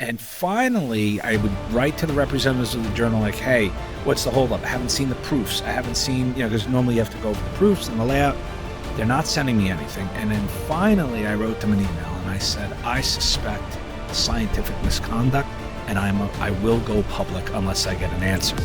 And finally, I would write to the representatives of the journal like, hey, what's the holdup? I haven't seen the proofs. I haven't seen, because normally you have to go over the proofs and the layout. They're not sending me anything. And then finally, I wrote them an email and I said, I suspect scientific misconduct, and I will go public unless I get an answer.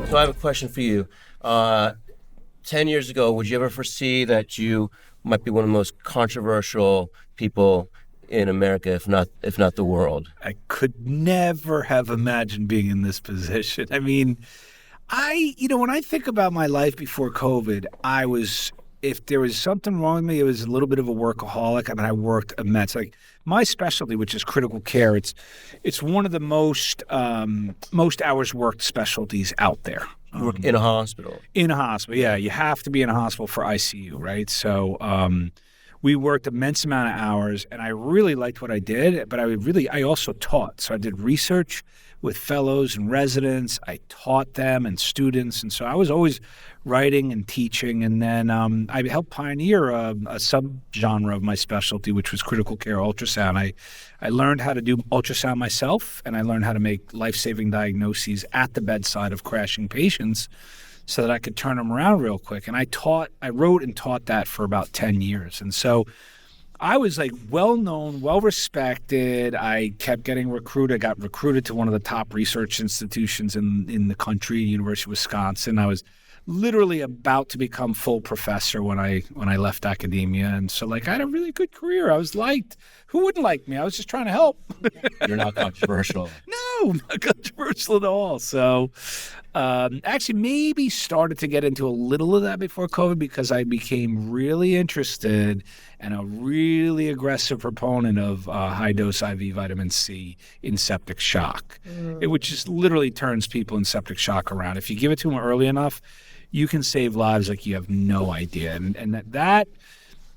So I have a question for you. 10 years ago, would you ever foresee that you might be one of the most controversial people in America, if not the world? I could never have imagined being in this position. I mean, when I think about my life before COVID, if there was something wrong with me, it was a little bit of a workaholic. I mean, I worked immense. Like my specialty, which is critical care, it's one of the most hours worked specialties out there. You work in a hospital? In a hospital, yeah. You have to be in a hospital for ICU, right? So we worked immense amount of hours, and I really liked what I did, but I also taught. So I did research with fellows and residents. I taught them and students, and so I was always writing and teaching. And then I helped pioneer a subgenre of my specialty, which was critical care ultrasound. I learned how to do ultrasound myself, and I learned how to make life-saving diagnoses at the bedside of crashing patients so that I could turn them around real quick. And I wrote and taught that for about 10 years. And so I was like well-known, well-respected. I kept getting recruited. I got recruited to one of the top research institutions in the country, University of Wisconsin. I was literally about to become full professor when I left academia. And so I had a really good career. I was liked. Who wouldn't like me? I was just trying to help. You're not controversial. No, not controversial at all. So actually maybe started to get into a little of that before COVID because I became really interested and a really aggressive proponent of high-dose IV vitamin C in septic shock, which just literally turns people in septic shock around. If you give it to them early enough, you can save lives like you have no idea. And that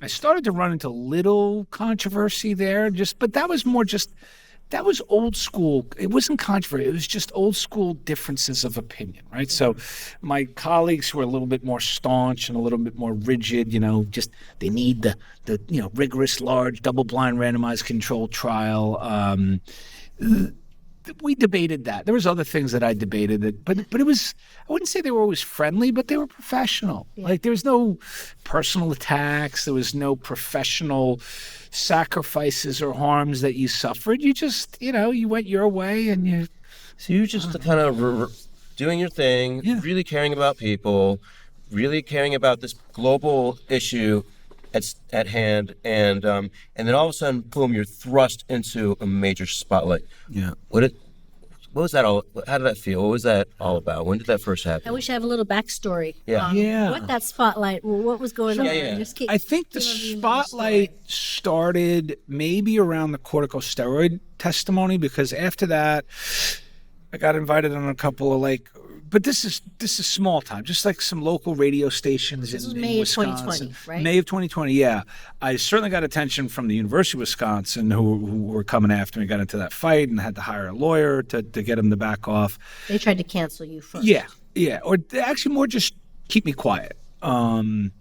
I started to run into little controversy there, but that was old school. It wasn't controversy. It was just old school differences of opinion, right? So my colleagues who were a little bit more staunch and a little bit more rigid, just they need the rigorous, large, double-blind, randomized controlled trial. We debated that. There was other things that I debated, but it was, I wouldn't say they were always friendly, but they were professional. Yeah. There was no personal attacks. There was no professional sacrifices or harms that you suffered. You just, you went your way and you. So you just kind of doing your thing, really caring about people, really caring about this global issue at hand, and then all of a sudden, boom, you're thrust into a major spotlight. Yeah. What was that all? How did that feel? What was that all about? When did that first happen? I wish I have a little backstory. Yeah. What that spotlight? What was going on? Yeah. I think the spotlight started maybe around the corticosteroid testimony, because after that, I got invited on a couple of but this is small time, just like some local radio stations in Wisconsin. May of 2020, right? May of 2020, yeah. I certainly got attention from the University of Wisconsin who were coming after me, got into that fight and had to hire a lawyer to get him to back off. They tried to cancel you first. Yeah. Or actually more just keep me quiet and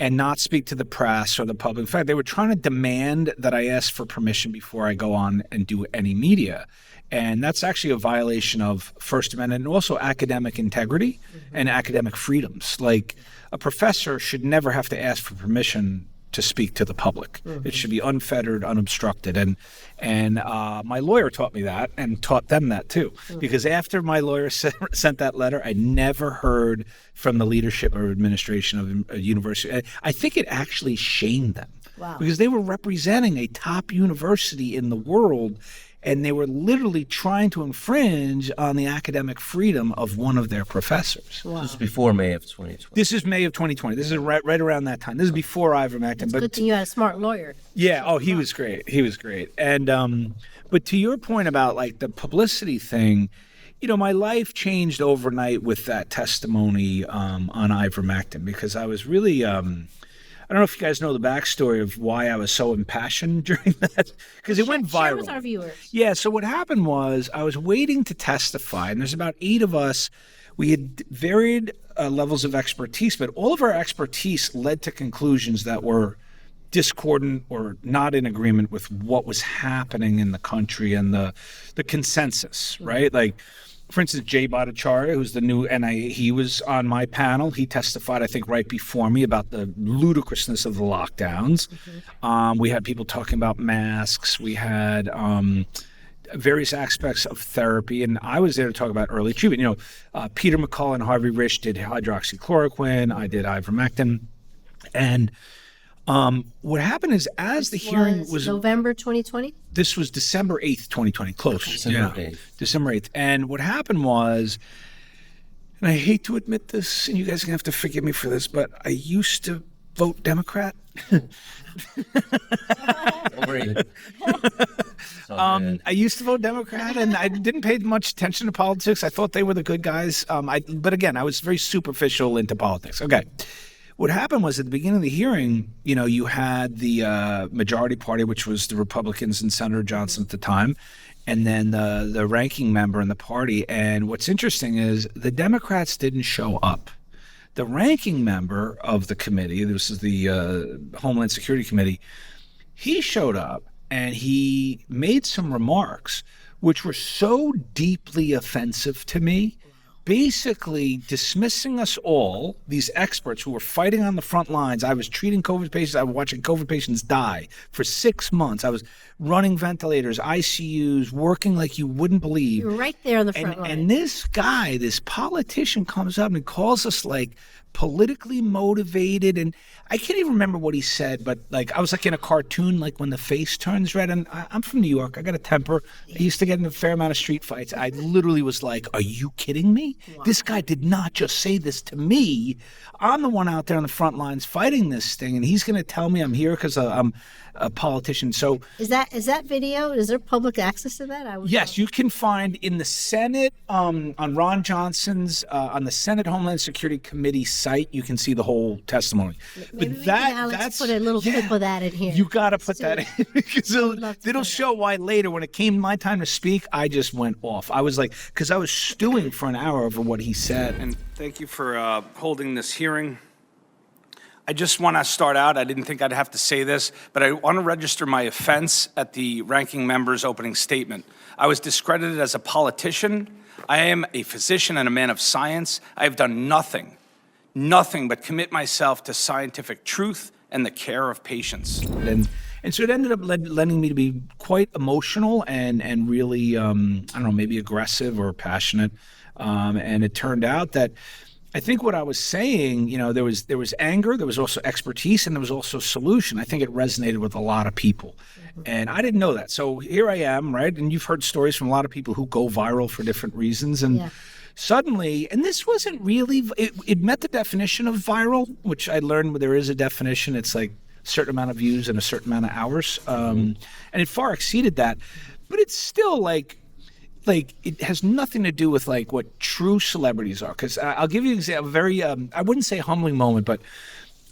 not speak to the press or the public. In fact, they were trying to demand that I ask for permission before I go on and do any media. And that's actually a violation of First Amendment and also academic integrity and academic freedoms. Like a professor should never have to ask for permission to speak to the public. It should be unfettered, unobstructed. And my lawyer taught me that and taught them that too. Because after my lawyer sent that letter, I never heard from the leadership or administration of a university. I think it actually shamed them. Wow. Because they were representing a top university in the world, and they were literally trying to infringe on the academic freedom of one of their professors. Wow. This is before May of 2020. This is May of 2020. This is right around that time. This is before Ivermectin. It's good thing you had a smart lawyer. Yeah. Oh, he was great. And but to your point about the publicity thing, my life changed overnight with that testimony on Ivermectin, because I was really I don't know if you guys know the backstory of why I was so impassioned during that, because it went viral. Share with our viewers. Yeah, so what happened was I was waiting to testify, and there's about 8 of us. We had varied levels of expertise, but all of our expertise led to conclusions that were discordant or not in agreement with what was happening in the country and the consensus, right? Like, for instance, Jay Bhattacharya, who's the new he was on my panel. He testified, I think, right before me about the ludicrousness of the lockdowns. We had people talking about masks. We had various aspects of therapy, and I was there to talk about early treatment. You know, Peter McCullough and Harvey Rich did hydroxychloroquine. I did Ivermectin. And what happened is, as the hearing was November 2020? This was December 8th, 2020, close. December 8th. December 8th. And what happened was, and I hate to admit this, and you guys are going to have to forgive me for this, but I used to vote Democrat. Don't worry. I used to vote Democrat, and I didn't pay much attention to politics. I thought they were the good guys. But again, I was very superficial into politics. Okay. What happened was, at the beginning of the hearing, you know, you had the majority party, which was the Republicans and Senator Johnson at the time, and then the ranking member in the party. And what's interesting is the Democrats didn't show up. The ranking member of the committee, this is the Homeland Security Committee, he showed up and he made some remarks which were so deeply offensive to me, basically dismissing us all, these experts who were fighting on the front lines. I was treating COVID patients. I was watching COVID patients die for 6 months. I was running ventilators, ICUs, working like you wouldn't believe. You're right there on the front line. And this guy, this politician, comes up and calls us like politically motivated, and I can't even remember what he said, but like I was like in a cartoon, like when the face turns red. And I'm from New York. I got a temper. I used to get in a fair amount of street fights. I literally was like, "Are you kidding me? Wow. This guy did not just say this to me. I'm the one out there on the front lines fighting this thing, and he's going to tell me I'm here because I'm a politician." So is that video? Is there public access to that? Yes, you can find in the Senate on Ron Johnson's on the Senate Homeland Security Committee site. You can see the whole testimony. Maybe Alex put a little clip of that in here. You got to put that in because it'll show why later when it came my time to speak, I just went off. I was like, because I was stewing for an hour over what he said. And thank you for holding this hearing. I just want to start out, I didn't think I'd have to say this, but I want to register my offense at the ranking member's opening statement. I was discredited as a politician. I am a physician and a man of science. I have done nothing but commit myself to scientific truth and the care of patients. And so it ended up lending me to be quite emotional and really, I don't know, maybe aggressive or passionate. And it turned out that I think what I was saying, you know, there was anger, there was also expertise, and there was also solution. I think it resonated with a lot of people. And I didn't know that. So here I am, right? And you've heard stories from a lot of people who go viral for different reasons. And suddenly, and this wasn't really, it met the definition of viral, which I learned there is a definition. It's like a certain amount of views in a certain amount of hours. And it far exceeded that. But it's still like it has nothing to do with like what true celebrities are. Because I'll give you a very, I wouldn't say humbling moment, but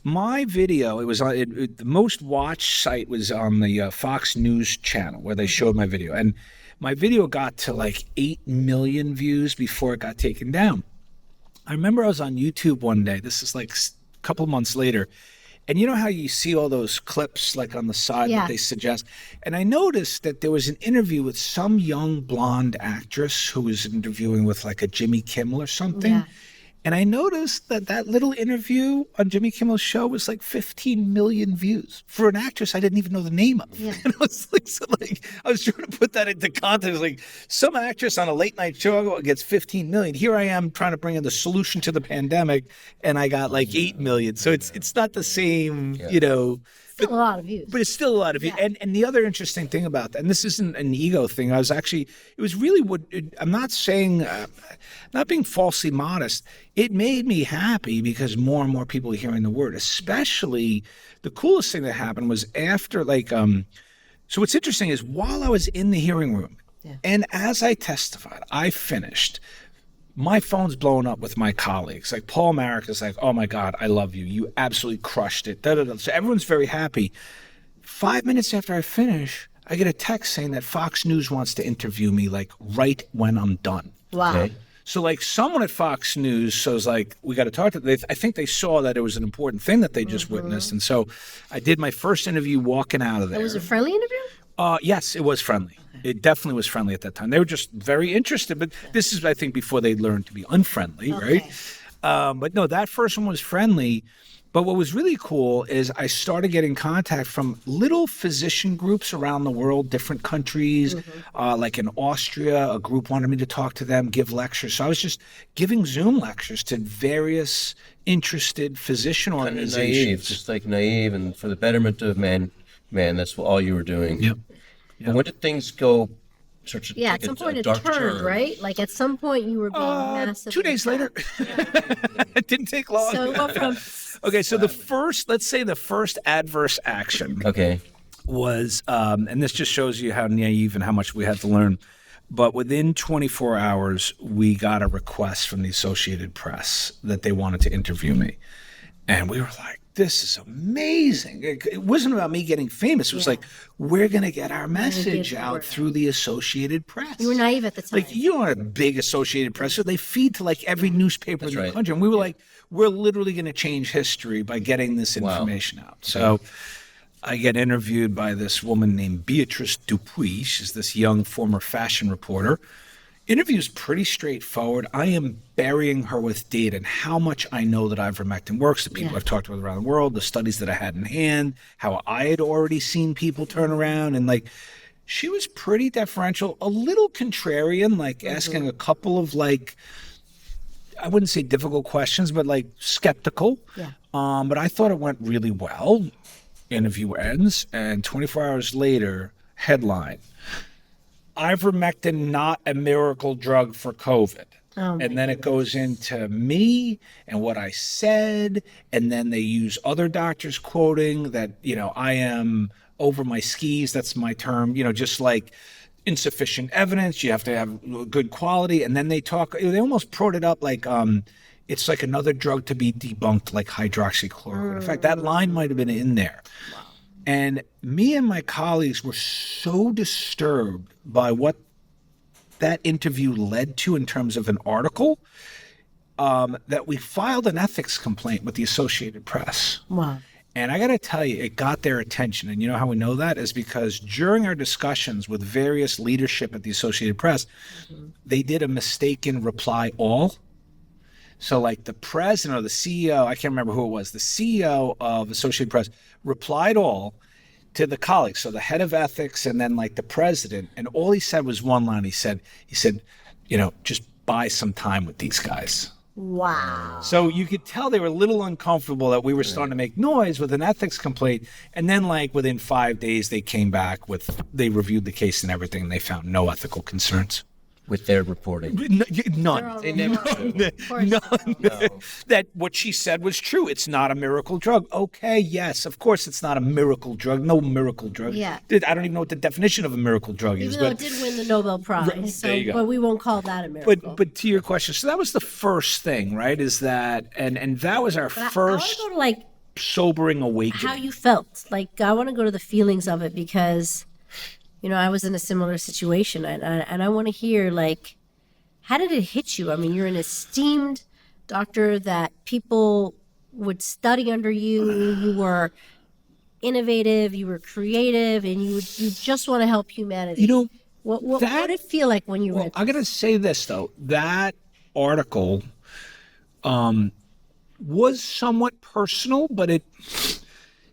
my video, it was on the most watched site was on the Fox News channel where they showed my video. And my video got to like 8 million views before it got taken down. I remember I was on YouTube one day. This is like a couple months later. And you know how you see all those clips like on the side that they suggest? And I noticed that there was an interview with some young blonde actress who was interviewing with like a Jimmy Kimmel or something. Yeah. And I noticed that little interview on Jimmy Kimmel's show was like 15 million views for an actress I didn't even know the name of. Yeah. And I was like, I was trying to put that into context. Like some actress on a late night show gets 15 million. Here I am trying to bring in the solution to the pandemic, and I got like 8 million. So it's not the same, you know. Still a lot of views. But it's still a lot of views. Yeah. And the other interesting thing about that, and this isn't an ego thing, it was really I'm not saying, not being falsely modest, it made me happy because more and more people are hearing the word, especially the coolest thing that happened was after so what's interesting is while I was in the hearing room and as I testified, I finished, my phone's blowing up with my colleagues. Like Paul Marek is like, oh my God, I love you. You absolutely crushed it. Da, da, da. So everyone's very happy. 5 minutes after I finish, I get a text saying that Fox News wants to interview me like right when I'm done. Wow. Okay. So like someone at Fox News was like, we got to talk to them. I think they saw that it was an important thing that they just witnessed. And so I did my first interview walking out of there. It was a friendly interview? Yes, it was friendly. It definitely was friendly at that time. They were just very interested, but this is, I think, before they learned to be unfriendly, right? But no, that first one was friendly. But what was really cool is I started getting contact from little physician groups around the world, different countries. Like in Austria, a group wanted me to talk to them, give lectures. So I was just giving Zoom lectures to various interested physician organizations. Naive, just like naive, and for the betterment of man, that's all you were doing. Yep. And when did things go sort of At some point it dark turned, turn? Right? Like at some point you were being massively 2 days later. It didn't take long. So it went from Okay, so let's say the first adverse action was, and this just shows you how naive and how much we had to learn, but within 24 hours, we got a request from the Associated Press that they wanted to interview me. And we were like, this is amazing. It wasn't about me getting famous. It was like, we're going to get our message out through the Associated Press. You were naive at the time. Like, you aren't a big Associated Press, so they feed to like every newspaper in the country. And we were like, we're literally going to change history by getting this information out. So I get interviewed by this woman named Beatrice Dupuis. She's this young former fashion reporter. Interview's pretty straightforward. I am burying her with data and how much I know that ivermectin works, the people I've talked with around the world, the studies that I had in hand, how I had already seen people turn around. And like, she was pretty deferential, a little contrarian, like asking a couple of like, I wouldn't say difficult questions, but like skeptical. But I thought it went really well. Interview ends, and 24 hours later, headline, ivermectin not a miracle drug for COVID. And then it goes into me and what I said, and then they use other doctors quoting that, I am over my skis, that's my term, just like insufficient evidence, you have to have good quality. And then they almost proed it up like it's like another drug to be debunked, like hydroxychloroquine. In fact, that line might have been in there. And me and my colleagues were so disturbed by what that interview led to in terms of an article that we filed an ethics complaint with the Associated Press. Wow. And I got to tell you, it got their attention. And you know how we know that is because during our discussions with various leadership at the Associated Press, they did a mistaken reply all. So like the president or the CEO, I can't remember who it was, the CEO of Associated Press replied all to the colleagues. So the head of ethics and then like the president. And all he said was one line. He said, just buy some time with these guys. Wow. So you could tell they were a little uncomfortable that we were starting to make noise with an ethics complaint. And then like within 5 days, they came back they reviewed the case and everything, and they found no ethical concerns. With their reporting? None. They never do. None. No. That what she said was true. It's not a miracle drug. Okay, yes, of course it's not a miracle drug. No miracle drug. Yeah. I don't even know what the definition of a miracle drug is. Even though it did win the Nobel Prize. There you go. But we won't call that a miracle. But to your question, so that was the first thing, right? Is that, and that was our first I want to go to sobering awakening. how you felt. Like, I want to go to the feelings of it because, I was in a similar situation, and I want to hear, like, how did it hit you? I mean, you're an esteemed doctor that people would study under you. You were innovative, you were creative, and you just want to help humanity. What did it feel like when you read? I got to say this though, that article was somewhat personal, but it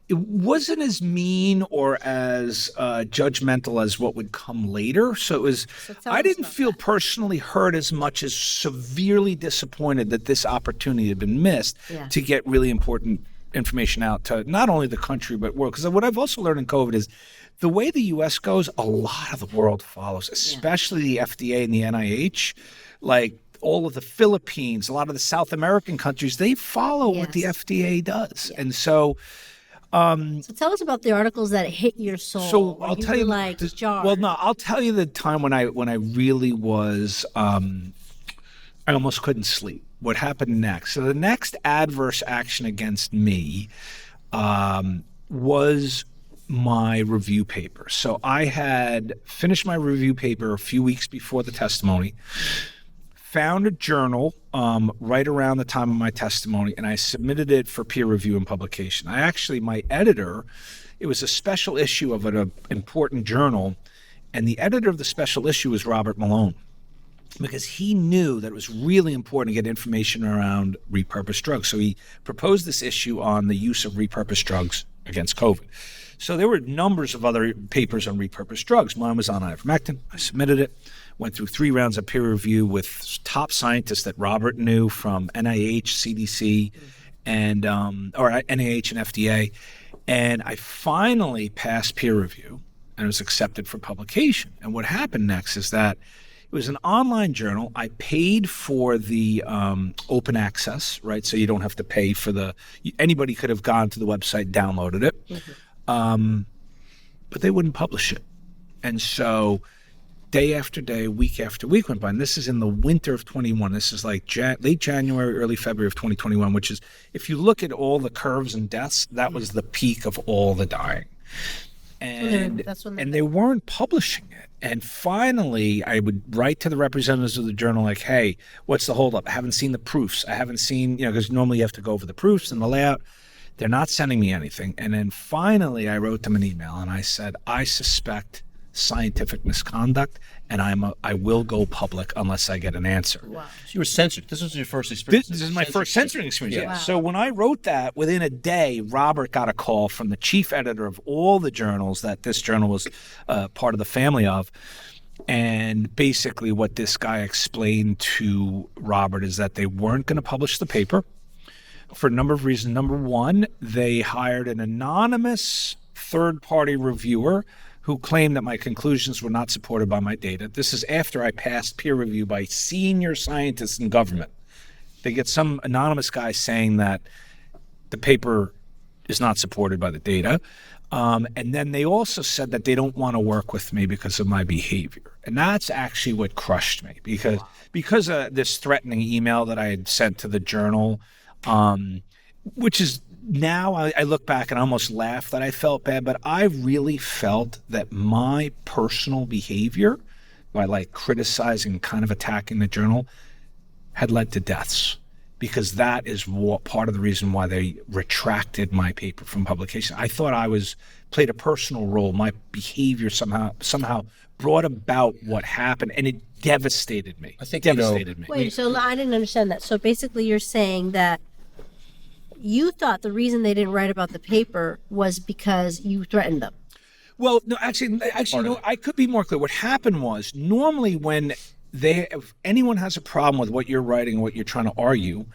wasn't as mean or as judgmental as what would come later. So it was, I didn't feel personally hurt as much as severely disappointed that this opportunity had been missed to get really important information out to not only the country, but world. Because what I've also learned in COVID is the way the U.S. goes, a lot of the world follows, especially the FDA and the NIH. Like all of the Philippines, a lot of the South American countries, they follow what the FDA does. And so tell us about the articles that hit your soul. So I'll tell you, jarred. I'll tell you the time when I really was I almost couldn't sleep. What happened next? So the next adverse action against me was my review paper. So I had finished my review paper a few weeks before the testimony, found a journal right around the time of my testimony, and I submitted it for peer review and publication. My editor, it was a special issue of an important journal, and the editor of the special issue was Robert Malone, because he knew that it was really important to get information around repurposed drugs. So he proposed this issue on the use of repurposed drugs against COVID. So there were numbers of other papers on repurposed drugs. Mine was on Ivermectin. I submitted it, went through 3 rounds of peer review with top scientists that Robert knew from NIH, CDC, and or NIH and FDA. And I finally passed peer review and was accepted for publication. And what happened next is that it was an online journal. I paid for the open access, right? So you don't have to pay for anybody could have gone to the website, downloaded it. Mm-hmm. But they wouldn't publish it. And so day after day, week after week went by. And this is in the winter of 21. This is like late January, early February of 2021, which is, if you look at all the curves and deaths, that was the peak of all the dying. And they weren't publishing it. And finally, I would write to the representatives of the journal like, hey, what's the holdup? I haven't seen the proofs. I haven't seen, because normally you have to go over the proofs and the layout. They're not sending me anything. And then finally, I wrote them an email and I said, I suspect scientific misconduct, and I will go public unless I get an answer. Wow. So you were censored. This was your first experience. This is my first censoring experience. Yeah. Wow. So when I wrote that, within a day, Robert got a call from the chief editor of all the journals that this journal was part of the family of. And basically what this guy explained to Robert is that they weren't going to publish the paper for a number of reasons. Number one, they hired an anonymous third-party reviewer who claimed that my conclusions were not supported by my data. This is after I passed peer review by senior scientists in government. They get some anonymous guy saying that the paper is not supported by the data. And then they also said that they don't want to work with me because of my behavior. And that's actually what crushed me, because of this threatening email that I had sent to the journal, which is, now I look back and I almost laugh that I felt bad, but I really felt that my personal behavior, by like criticizing, kind of attacking the journal, had led to deaths, because that is part of the reason why they retracted my paper from publication. I thought I played a personal role. My behavior somehow brought about what happened, and it devastated me. I think devastated me. Wait, so I didn't understand that. So basically you're saying that you thought the reason they didn't write about the paper was because you threatened them. Well, no, actually, no, I could be more clear. What happened was, normally when if anyone has a problem with what you're writing, what you're trying to argue,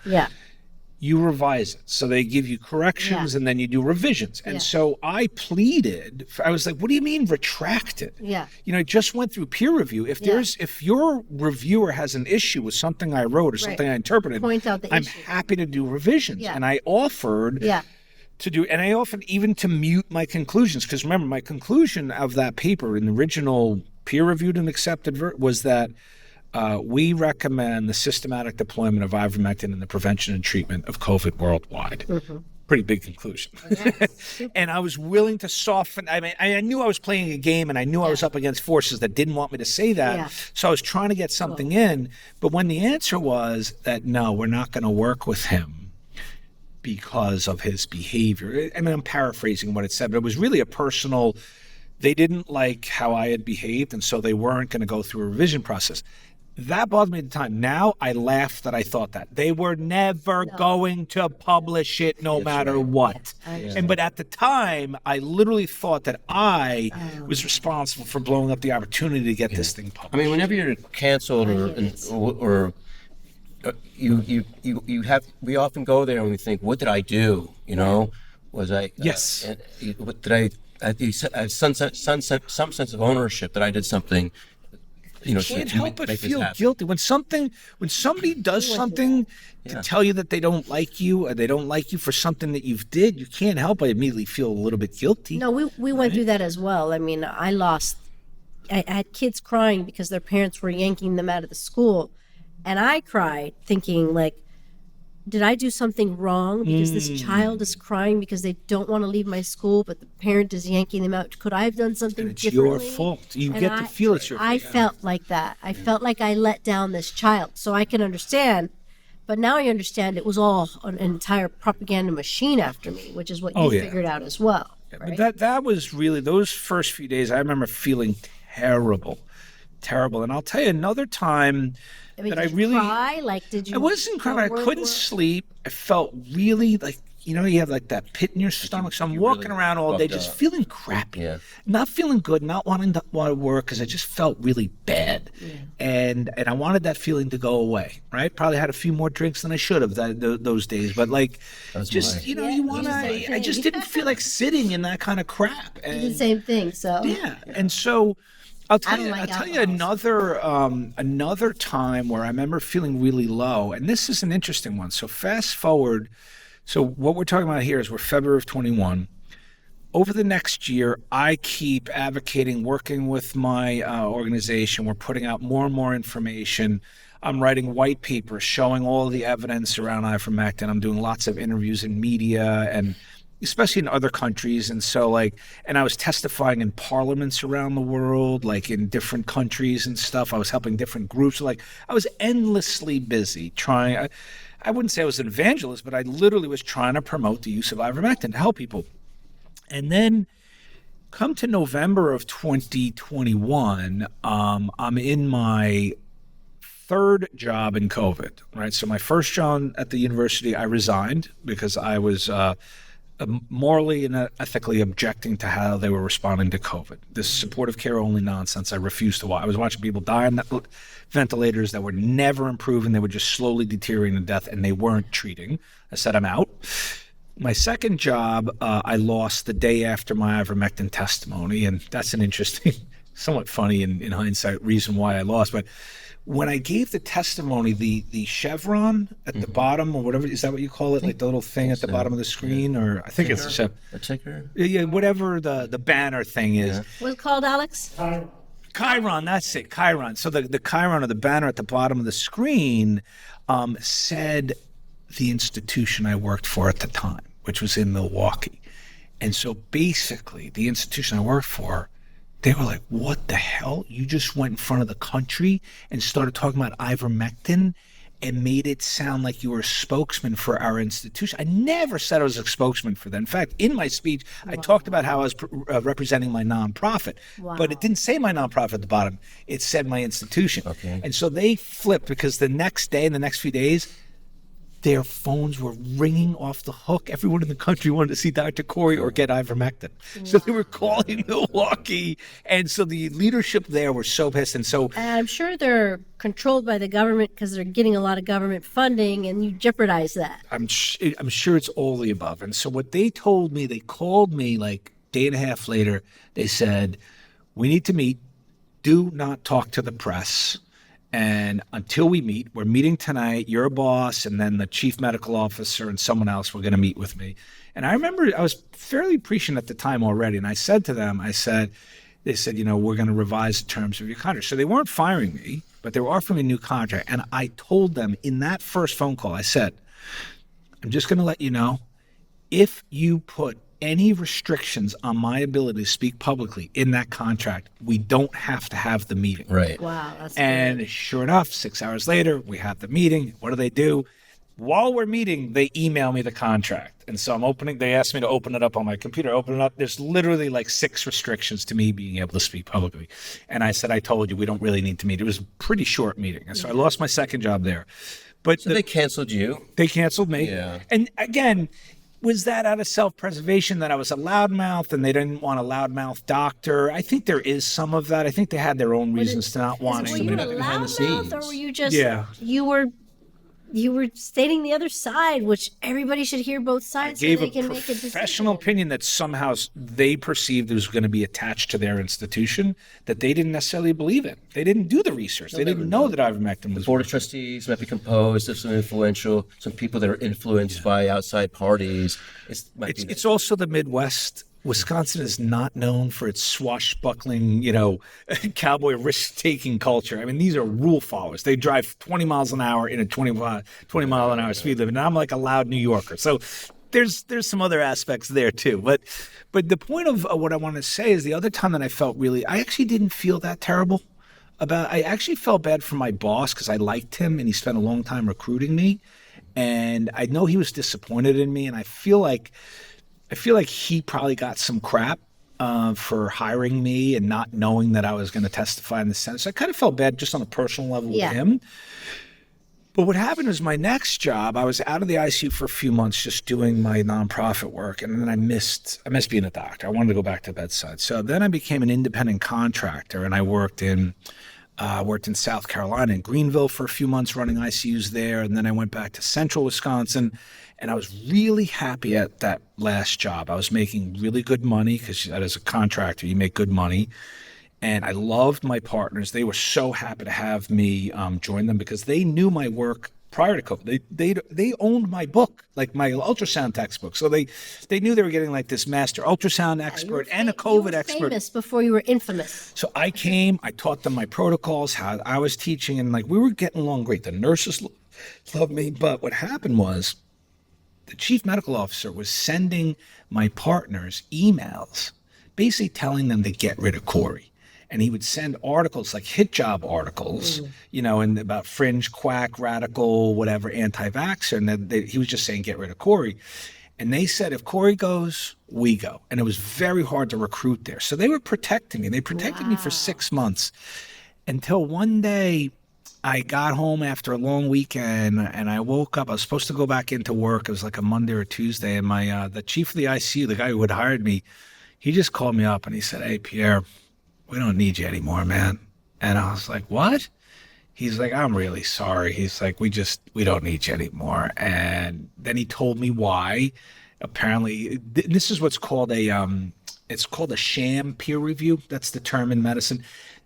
you revise it. So they give you corrections and then you do revisions. And so I pleaded, I was like, what do you mean retracted? Yeah. I just went through peer review. If your reviewer has an issue with something I wrote or something I interpreted, point out the I'm issue. happy to do revisions. Yeah. And I offered to do, and I offered even to mute my conclusions. Because remember, my conclusion of that paper in the original peer-reviewed and accepted was that we recommend the systematic deployment of ivermectin in the prevention and treatment of COVID worldwide. Mm-hmm. Pretty big conclusion. Yes. And I was willing to soften. I mean, I knew I was playing a game, and I knew I was up against forces that didn't want me to say that. Yeah. So I was trying to get something in. But when the answer was that, no, we're not going to work with him because of his behavior. I mean, I'm paraphrasing what it said, but it was really a personal, they didn't like how I had behaved, and so they weren't going to go through a revision process. That bothered me at the time. Now I laugh that I thought that. They were never going to publish it no matter what. But at the time, I literally thought that I was responsible for blowing up the opportunity to get this thing published. I mean, whenever you're canceled or we often go there and we think, what did I do? Was I? Yes. What did I have some sense of ownership that I did something. You can't help but feel guilty when somebody does something to tell you that they don't like you, or they don't like you for something that you've did. You can't help but immediately feel a little bit guilty. No, we went through that as well. I mean, I had kids crying because their parents were yanking them out of the school, And I cried thinking like, did I do something wrong because this child is crying because they don't want to leave my school, but the parent is yanking them out? Could I have done something It's differently? your fault. You And get to feel it's your fault. I felt like that. I felt like I let down this child. So I can understand. But now I understand it was all an entire propaganda machine after me, which is what you figured out as well. Right? But that was really, those first few days, I remember feeling terrible. And I'll tell you another time did I you really cry? Like, did you? I wasn't crying, but I couldn't sleep. I felt really like, you have like that pit in your stomach. So I'm walking really around all day fucked just up. feeling crappy, Yeah. not feeling good, not wanting to want to work because I just felt really bad. Yeah. And I wanted that feeling to go away, right? Probably had a few more drinks than I should have those days. But like, just, Yeah, you want to, same I just thing. didn't feel like sitting in that kind of crap. I did And the same thing. So yeah. And so I'll tell don't you, like another time where I remember feeling really low, and this is an interesting one. So fast forward. So what we're talking about here is we're February of 21. Over the next year, I keep advocating, working with my organization. We're putting out more and more information. I'm writing white papers showing all the evidence around Ivermectin. I'm doing lots of interviews in media and especially in other countries. And so and I was testifying in parliaments around the world, like in different countries and stuff. I was helping different groups. I was endlessly busy trying. I wouldn't say I was an evangelist, but I literally was trying to promote the use of ivermectin to help people. And then come to November of 2021, I'm in my third job in COVID, right? So my first job at the university, I resigned because I was morally and ethically objecting to how they were responding to COVID. This supportive care only nonsense I refused to watch. I was watching people die on ventilators that were never improving. They were just slowly deteriorating to death, and they weren't treating. I said, I'm out. My second job, I lost the day after my ivermectin testimony, and that's an interesting, somewhat funny in hindsight reason why I lost. But when I gave the testimony, the chevron at the bottom, or whatever, is that what you call it? Like the little thing at the bottom of the screen? Or I think it's a chevron. A ticker? Yeah, whatever the banner thing is. what's it called, Alex? Chiron, that's it, Chiron. So the Chiron or the banner at the bottom of the screen said the institution I worked for at the time, which was in Milwaukee. And so basically the institution I worked for, they were like, what the hell? You just went in front of the country and started talking about ivermectin and made it sound like you were a spokesman for our institution. I never said I was a spokesman for that. In fact, in my speech, I talked about how I was representing my nonprofit, but it didn't say my nonprofit at the bottom. It said my institution. Okay. And so they flipped because the next day, in the next few days, their phones were ringing off the hook. Everyone in the country wanted to see Dr. Kory or get ivermectin. So they were calling Milwaukee. And so the leadership there were so pissed. And I'm sure they're controlled by the government because they're getting a lot of government funding, and you jeopardize that. I'm sure it's all the above. And so what they told me, they called me like a day and a half later. They said, we need to meet. Do not talk to the press. And until we meet, we're meeting tonight, your boss, and then the chief medical officer and someone else were going to meet with me. And I remember I was fairly prescient at the time already. And I said to them, they said, we're going to revise the terms of your contract. So they weren't firing me, but they were offering me a new contract. And I told them in that first phone call, I said, I'm just going to let you know, if you put any restrictions on my ability to speak publicly in that contract, we don't have to have the meeting. Right. Wow, that's And good. sure enough, 6 hours later, we have the meeting. What do? While we're meeting, they email me the contract. And so they asked me to open it up on my computer, open it up. There's literally like 6 restrictions to me being able to speak publicly. And I said, I told you, we don't really need to meet. It was a pretty short meeting. And so I lost my second job there. But So they canceled you. They canceled me. Yeah. And again, was that out of self-preservation that I was a loudmouth and they didn't want a loudmouth doctor? I think there is some of that. I think they had their own reasons to not Were wanting. you a behind the loudmouth, scenes. or were you just Yeah. you were stating the other side, which everybody should hear both sides so Gave they a can make a professional decision. opinion that somehow they perceived it was going to be attached to their institution that they didn't necessarily believe in. They didn't do the research. They didn't know that ivermectin was. Board of trustees might be composed of some some people that are influenced by outside parties. It's also the Midwest. Wisconsin is not known for its swashbuckling, cowboy risk-taking culture. I mean, these are rule followers. They drive 20 miles an hour in a 20 mile an hour speed limit. And I'm like a loud New Yorker. So there's some other aspects there too. But the point of what I want to say is the other time that I actually didn't feel that terrible I actually felt bad for my boss because I liked him and he spent a long time recruiting me. And I know he was disappointed in me. And I feel like he probably got some crap for hiring me and not knowing that I was going to testify in the Senate. So I kind of felt bad just on a personal level with him. But what happened was my next job, I was out of the ICU for a few months just doing my nonprofit work. And then I missed being a doctor. I wanted to go back to bedside. So then I became an independent contractor and I worked in South Carolina in Greenville for a few months running ICUs there. And then I went back to central Wisconsin. And I was really happy at that last job. I was making really good money because as a contractor, you make good money. And I loved my partners. They were so happy to have me join them because they knew my work prior to COVID. They owned my book, like my ultrasound textbook. So they knew they were getting like this master ultrasound expert and a COVID expert. You were famous before you were infamous. So I came, I taught them my protocols, how I was teaching, and like we were getting along great. The nurses loved me. But what happened was, the chief medical officer was sending my partners emails, basically telling them to get rid of Kory. And he would send articles like hit job articles, and about fringe, quack, radical, whatever, anti-vaxxer. And then he was just saying, get rid of Kory. And they said, if Kory goes, we go. And it was very hard to recruit there. So they were protecting me. They protected me for 6 months until one day, I got home after a long weekend and I woke up. I was supposed to go back into work. It was like a Monday or Tuesday. And the chief of the ICU, the guy who had hired me, he just called me up and he said, hey, Pierre, we don't need you anymore, man. And I was like, what? He's like, I'm really sorry. He's like, we don't need you anymore. And then he told me why. Apparently, this is what's called it's called a sham peer review. That's the term in medicine.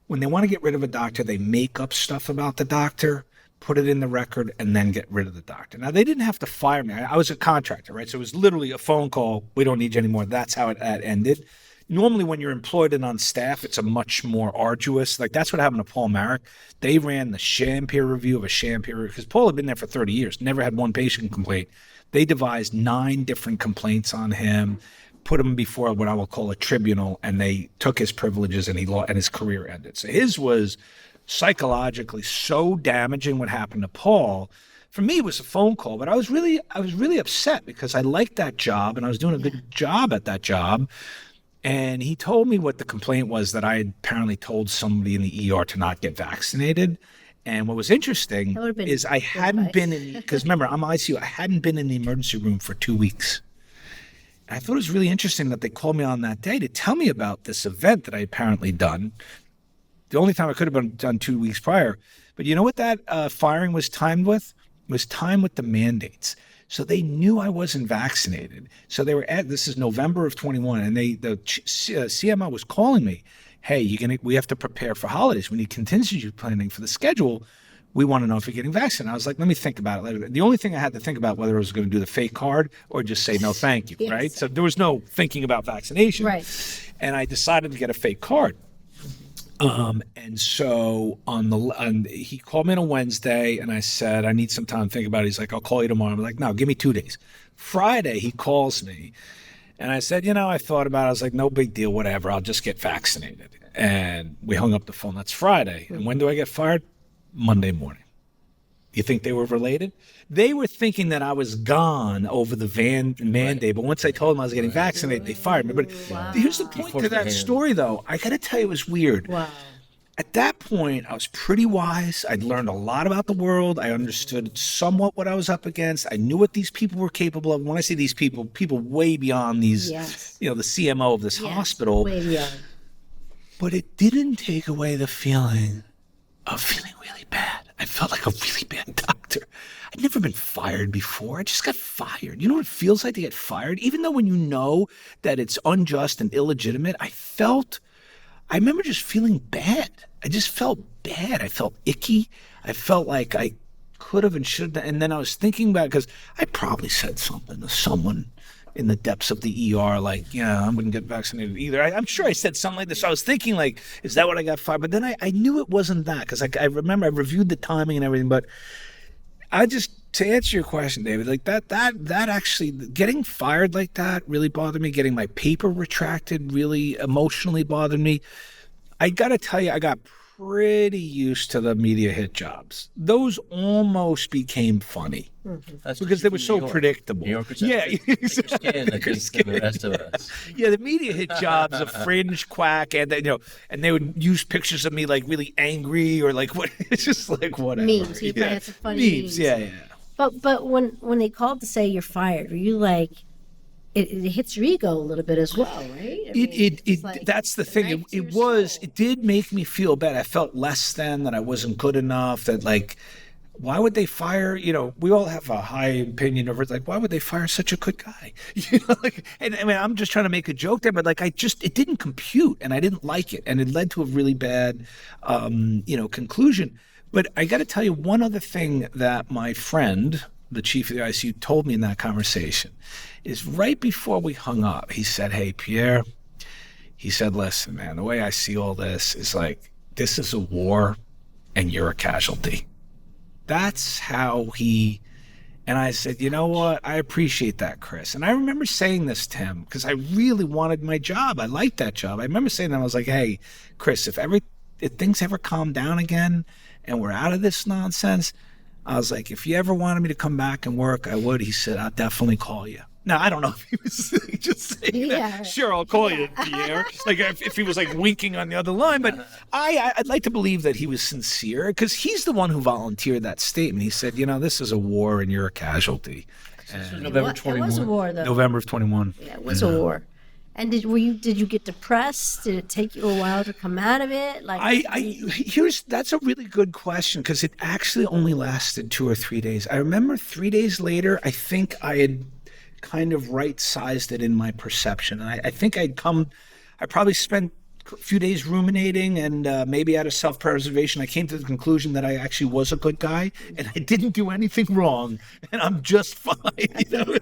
When they want to get rid of a doctor, they make up stuff about the doctor, put it in the record, and then get rid of the doctor. Now, they didn't have to fire me. I was a contractor, right? So it was literally a phone call. We don't need you anymore. That's how it ended. Normally, when you're employed and on staff, it's a much more arduous. Like, that's what happened to Paul Marek. They ran the sham peer review of a sham peer review because Paul had been there for 30 years, never had one patient complaint. They devised 9 different complaints on him, put him before what I will call a tribunal, and they took his privileges and his career ended. So his was psychologically so damaging what happened to Paul. For me, it was a phone call, but I was really upset because I liked that job and I was doing a good job at that job. And he told me what the complaint was, that I had apparently told somebody in the ER to not get vaccinated. And what was interesting is I hadn't been in, because remember, I'm ICU, I hadn't been in the emergency room for 2 weeks. I thought it was really interesting that they called me on that day to tell me about this event that I apparently done. The only time I could have been done 2 weeks prior. But you know what that firing was timed with? It was timed with the mandates. So they knew I wasn't vaccinated. So they were this is November of 21, and the CMO was calling me, hey, we have to prepare for holidays. We need contingency planning for the schedule. We want to know if you're getting vaccinated. I was like, let me think about it later. The only thing I had to think about whether I was going to do the fake card or just say no thank you, right? So there was no thinking about vaccination. Right. And I decided to get a fake card. And so he called me on a Wednesday and I said, I need some time to think about it. He's like, I'll call you tomorrow. I'm like, no, give me 2 days. Friday, he calls me and I said, I thought about it. I was like, no big deal, whatever. I'll just get vaccinated. And we hung up the phone. That's Friday. And when do I get fired? Monday morning. You think they were related? They were thinking that I was gone over the mandate, but once I told them I was getting vaccinated, they fired me. But here's the point to that story, though. I got to tell you, it was weird. Wow. At that point, I was pretty wise. I'd learned a lot about the world. I understood somewhat what I was up against. I knew what these people were capable of. When I say these people way beyond these, the CMO of this hospital. Way beyond. But it didn't take away the feeling of feeling really bad. I felt like a really bad doctor. I'd never been fired before. I just got fired. You know what it feels like to get fired? Even though when you know that it's unjust and illegitimate, I remember just feeling bad. I just felt bad. I felt icky. I felt like I could have and should have. And then I was thinking about it because I probably said something to someone in the depths of the ER, like, yeah, I wouldn't get vaccinated either. I'm sure I said something like this. So I was thinking, like, is that what I got fired? But then I knew it wasn't that, because I remember I reviewed the timing and everything. But to answer your question, David, like that actually, getting fired like that really bothered me. Getting my paper retracted really emotionally bothered me. I got to tell you, I got pretty used to the media hit jobs. Those almost became funny because they were so predictable. New Yorkers yeah, exactly. Skin, I think, than the rest of us. Yeah, the media hit jobs, a fringe quack, and they, and they would use pictures of me like really angry or like what. It's just like whatever. Memes. You probably had some funny memes. Yeah. But when they called to say you're fired, were you like? It hits your ego a little bit as well, right? That's the thing. It did make me feel bad. I felt less than, that I wasn't good enough, that like, why would they fire, we all have a high opinion of it. Like, why would they fire such a good guy? And I mean, I'm just trying to make a joke there, but like, it didn't compute and I didn't like it. And it led to a really bad, conclusion. But I got to tell you one other thing that my friend, the chief of the ICU, told me in that conversation is right before we hung up, he said, "Hey, Pierre," he said, "listen, man, the way I see all this is like, this is a war and you're a casualty." That's how and I said, "You know what? I appreciate that, Chris." And I remember saying this to him because I really wanted my job. I liked that job. I remember saying that. I was like, "Hey, Chris, if things ever calm down again and we're out of this nonsense," I was like, "if you ever wanted me to come back and work, I would." He said, "I'll definitely call you." Now, I don't know if he was just saying that. Sure, I'll call you, Pierre. Like if he was like winking on the other line. But I'd like to believe that he was sincere, because he's the one who volunteered that statement. He said, "This is a war and you're a casualty." And November 21. It was a war, though. November of 21. Yeah, it was a war. And did you get depressed? Did it take you a while to come out of it? Like that's a really good question, because it actually only lasted 2 or 3 days. I remember 3 days later, I think I had kind of right-sized it in my perception. And I think I probably spent a few days ruminating, and maybe out of self-preservation, I came to the conclusion that I actually was a good guy and I didn't do anything wrong and I'm just fine.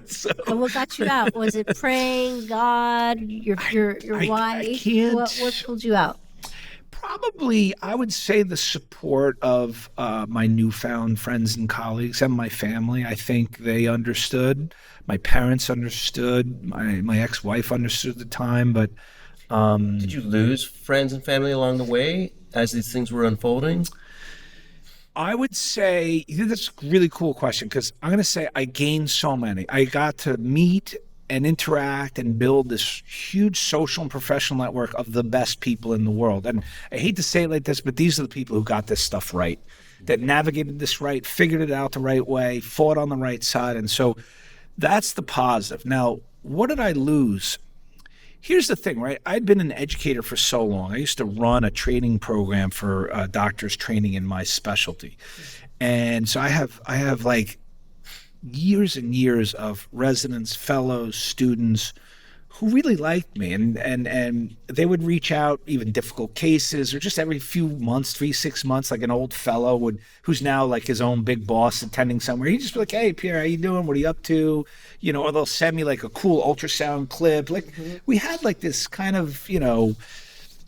So. And what got you out? Was it praying, God, your wife? I can't. What pulled you out? Probably, I would say the support of my newfound friends and colleagues and my family. I think they understood. My parents understood. My ex-wife understood at the time. But did you lose friends and family along the way as these things were unfolding? I would say that's a really cool question, because I'm going to say I gained so many. I got to meet and interact and build this huge social and professional network of the best people in the world. And I hate to say it like this, but these are the people who got this stuff right, that navigated this right, figured it out the right way, fought on the right side. And so that's the positive. Now, what did I lose? Here's the thing, right? I'd been an educator for so long. I used to run a training program for doctors training in my specialty. And so I have like years and years of residents, fellows, students who really liked me, and they would reach out, even difficult cases, or just every few months, 3-6 months, like an old fellow who's now like his own big boss attending somewhere. He'd just be like, "Hey, Pierre, how you doing? What are you up to?" Or they'll send me like a cool ultrasound clip. Like we had like this kind of,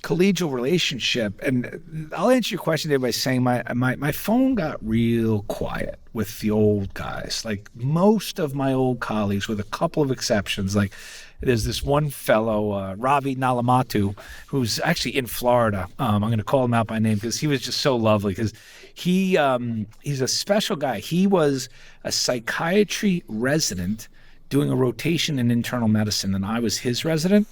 collegial relationship. And I'll answer your question there by saying my phone got real quiet with the old guys. Like most of my old colleagues, with a couple of exceptions, like there's this one fellow, Ravi Nalamatu, who's actually in Florida. I'm going to call him out by name because he was just so lovely, because he's a special guy. He was a psychiatry resident doing a rotation in internal medicine, and I was his resident.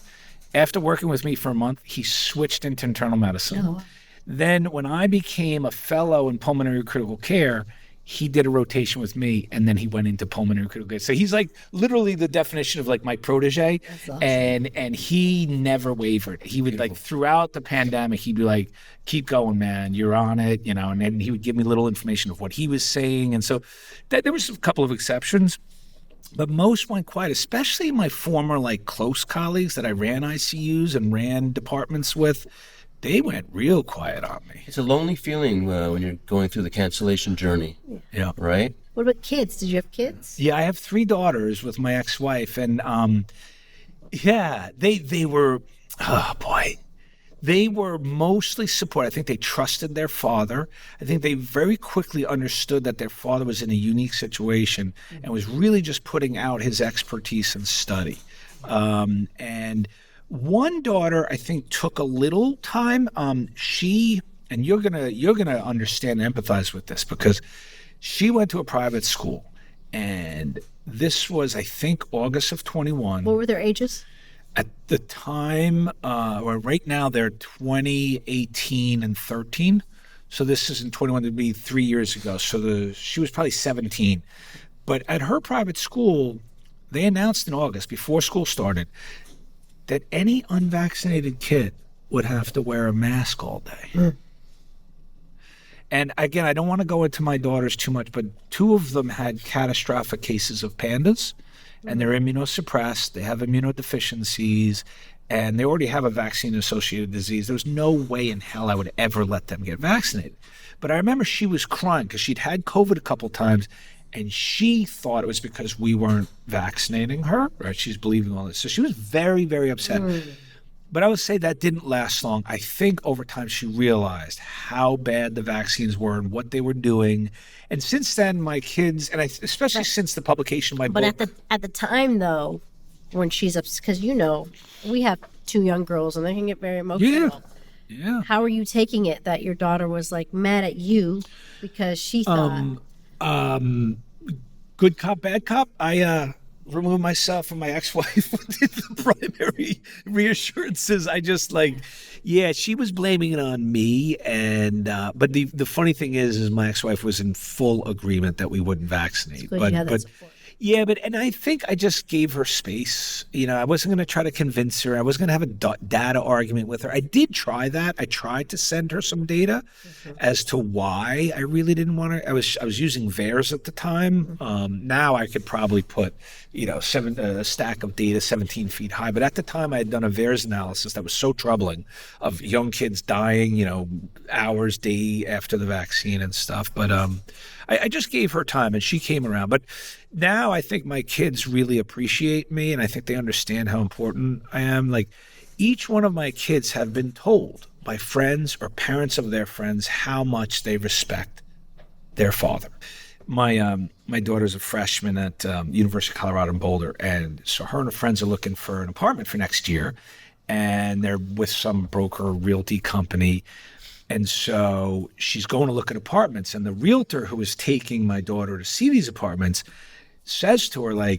After working with me for a month, he switched into internal medicine. Oh. Then when I became a fellow in pulmonary critical care, he did a rotation with me, and then he went into pulmonary critical care. So he's like literally the definition of like my protege. That's awesome. And he never wavered. He would like throughout the pandemic, he'd be like, "Keep going, man, you're on it," and then he would give me little information of what he was saying. And so there was a couple of exceptions. But most went quiet, especially my former like close colleagues that I ran ICUs and ran departments with. they went real quiet on me. It's a lonely feeling when you're going through the cancellation journey. Yeah. Right? What about kids? Did you have kids? Yeah, I have 3 daughters with my ex-wife, and they were, oh boy, they were mostly supportive. I think they trusted their father. I think they very quickly understood that their father was in a unique situation and was really just putting out his expertise and study. And one daughter, I think, took a little time. She, and you're gonna understand and empathize with this, because she went to a private school, and this was, I think, August of 21. What were their ages? At the time, or right now, they're 20, 18, and 13. So this is in 21, it'd be 3 years ago. So she was probably 17. But at her private school, they announced in August, before school started, that any unvaccinated kid would have to wear a mask all day. And again, I don't want to go into my daughters too much, but 2 of them had catastrophic cases of pandas, and they're immunosuppressed. They have immunodeficiencies, and they already have a vaccine-associated disease. There was no way in hell I would ever let them get vaccinated. But I remember she was crying because she'd had COVID a couple times, and she thought it was because we weren't vaccinating her, right? She's believing all this. So she was very, very upset. But I would say that didn't last long. I think over time she realized how bad the vaccines were and what they were doing. And since then, my kids, and especially since the publication of my book. But at the time, though, when she's upset, because we have 2 young girls and they can get very emotional. Yeah. How are you taking it that your daughter was like mad at you because she thought? Good cop, bad cop. I removed myself from my ex-wife did the primary reassurances. I just she was blaming it on me, and but the funny thing is my ex-wife was in full agreement that we wouldn't vaccinate. And I think I just gave her space. I wasn't going to try to convince her. I wasn't going to have a data argument with her. I did try that. I tried to send her some data as to why I really didn't want to. I was using VAERS at the time. Now I could probably put, a stack of data 17 feet high. But at the time I had done a VAERS analysis that was so troubling of young kids dying, hours, day after the vaccine and stuff. But I just gave her time, and she came around. But now I think my kids really appreciate me, and I think they understand how important I am. Each one of my kids have been told by friends or parents of their friends how much they respect their father. My daughter's a freshman at University of Colorado in Boulder, and so her and her friends are looking for an apartment for next year, and they're with some broker realty company. And so she's going to look at apartments, and the realtor who is taking my daughter to see these apartments says to her,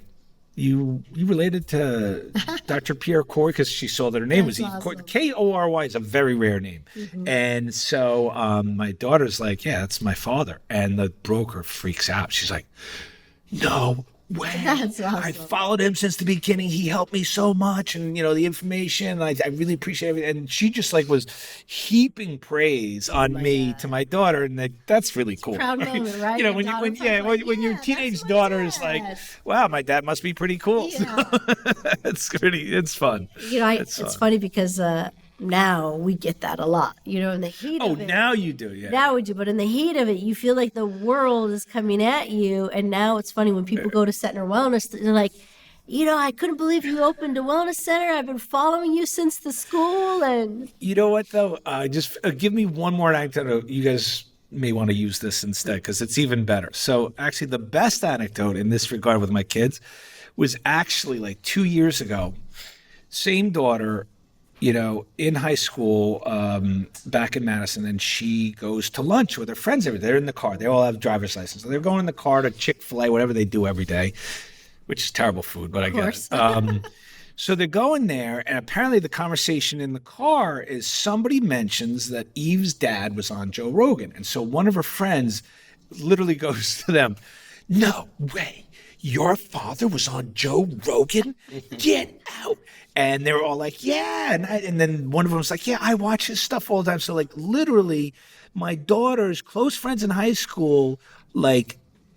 you related to Dr. Pierre Kory? Because she saw that her name was awesome. Kory is a very rare name. And so my daughter's like, yeah, that's my father. And the broker freaks out. She's like, no way. That's awesome. I followed him since the beginning. He helped me so much, and the information. I really appreciate it. And she just was heaping praise on me to my daughter, and that's really cool. Proud moment, right? When your teenage daughter is like, wow, my dad must be pretty cool. Yeah. It's fun. It's funny because now we get that a lot, in the heat of it. Oh, now you do, yeah. Now we do, but in the heat of it, you feel like the world is coming at you. And now it's funny when people go to Center Wellness, they're like, I couldn't believe you opened a wellness center. I've been following you since the school. And you know what, though? Just give me one more anecdote. You guys may want to use this instead because it's even better. So actually, the best anecdote in this regard with my kids was actually 2 years ago. Same daughter, in high school, back in Madison, and she goes to lunch with her friends every day. They're in the car. They all have driver's license. So they're going in the car to Chick-fil-A, whatever they do every day, which is terrible food, but I guess. So they're going there, and apparently the conversation in the car is somebody mentions that Eve's dad was on Joe Rogan. And so one of her friends literally goes to them, no way. Your father was on Joe Rogan? Get out. And they were all like, yeah. And then one of them was like, yeah, I watch his stuff all the time. So literally my daughter's close friends in high school,